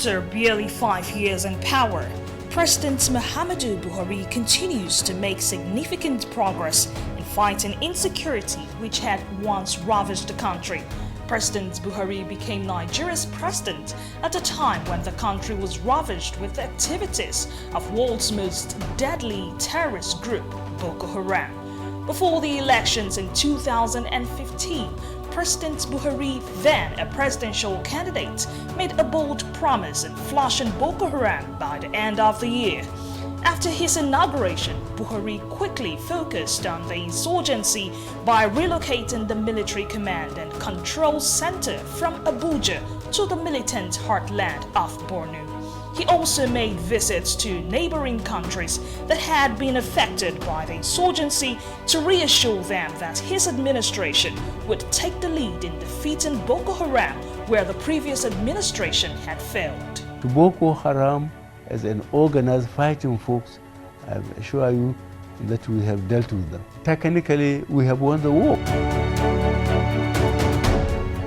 After barely 5 years in power, President Muhammadu Buhari continues to make significant progress in fighting insecurity which had once ravaged the country. President Buhari became Nigeria's president at a time when the country was ravaged with the activities of world's most deadly terrorist group, Boko Haram. Before the elections in 2015, President Buhari, then a presidential candidate, made a bold promise in flushing Boko Haram by the end of the year. After his inauguration, Buhari quickly focused on the insurgency by relocating the military command and control center from Abuja to the militant heartland of Borno. He also made visits to neighboring countries that had been affected by the insurgency to reassure them that his administration would take the lead in defeating Boko Haram where the previous administration had failed. Boko Haram as an organized fighting force, I assure you that we have dealt with them. Technically, we have won the war.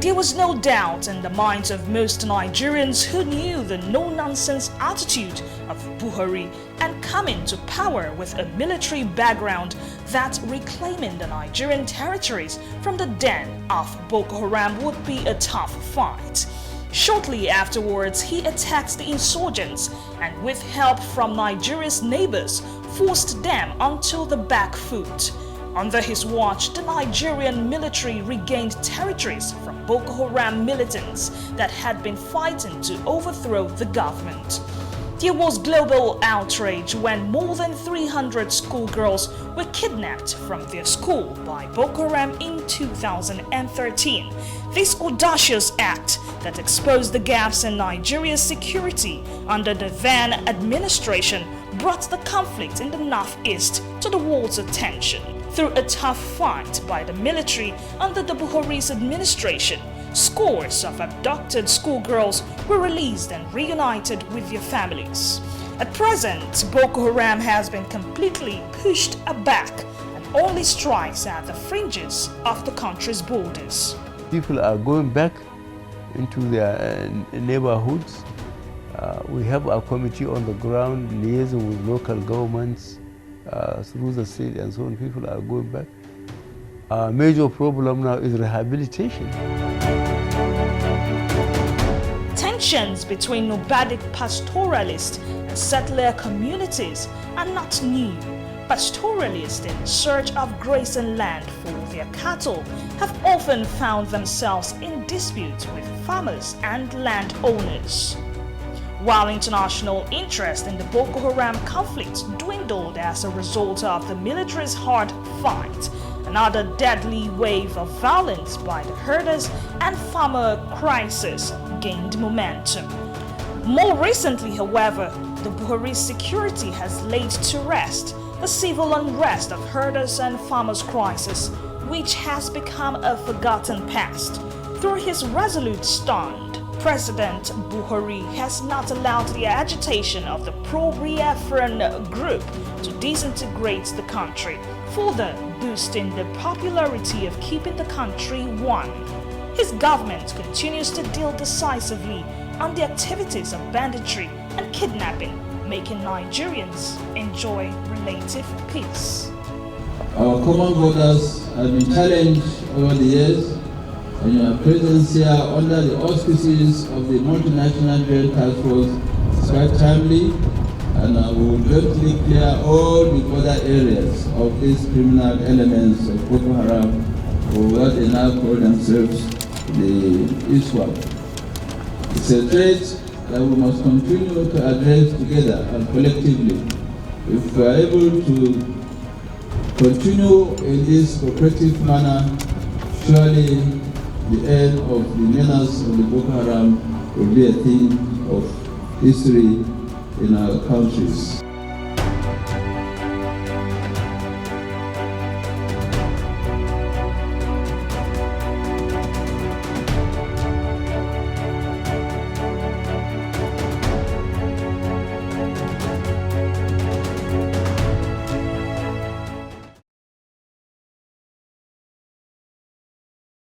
There was no doubt in the minds of most Nigerians who knew the no-nonsense attitude of Buhari and coming to power with a military background that reclaiming the Nigerian territories from the den of Boko Haram would be a tough fight. Shortly afterwards, he attacked the insurgents and with help from Nigeria's neighbors, forced them onto the back foot. Under his watch, the Nigerian military regained territories from Boko Haram militants that had been fighting to overthrow the government. There was global outrage when more than 300 schoolgirls were kidnapped from their school by Boko Haram in 2013. This audacious act that exposed the gaps in Nigeria's security under the then administration brought the conflict in the northeast to the world's attention. Through a tough fight by the military under the Buhari's administration, scores of abducted schoolgirls were released and reunited with their families. At present, Boko Haram has been completely pushed aback and only strikes at the fringes of the country's borders. People are going back into their neighborhoods. We have a committee on the ground liaising with local governments through the state and so on. People are going back. Our major problem now is rehabilitation. Tensions between nomadic pastoralists and settler communities are not new. Pastoralists in search of grazing land for their cattle have often found themselves in dispute with farmers and landowners. While international interest in the Boko Haram conflict dwindled as a result of the military's hard fight, another deadly wave of violence by the herders and farmer crisis gained momentum. More recently, however, the Buhari's security has laid to rest the civil unrest of herders and farmers' crisis, which has become a forgotten past. Through his resolute stand, President Buhari has not allowed the agitation of the pro-Biafran group to disintegrate the country, further boosting the popularity of keeping the country one. His government continues to deal decisively on the activities of banditry and kidnapping, making Nigerians enjoy relative peace. Our common borders have been challenged over the years, and your presence here under the auspices of the multinational joint task force is quite timely, and we will jointly clear all the border areas of these criminal elements of Boko Haram, or what they now call themselves the ISWAP. It's a threat that we must continue to address together and collectively. If we are able to continue in this cooperative manner, surely the end of the menace of the Boko Haram will be a thing of history in our countries.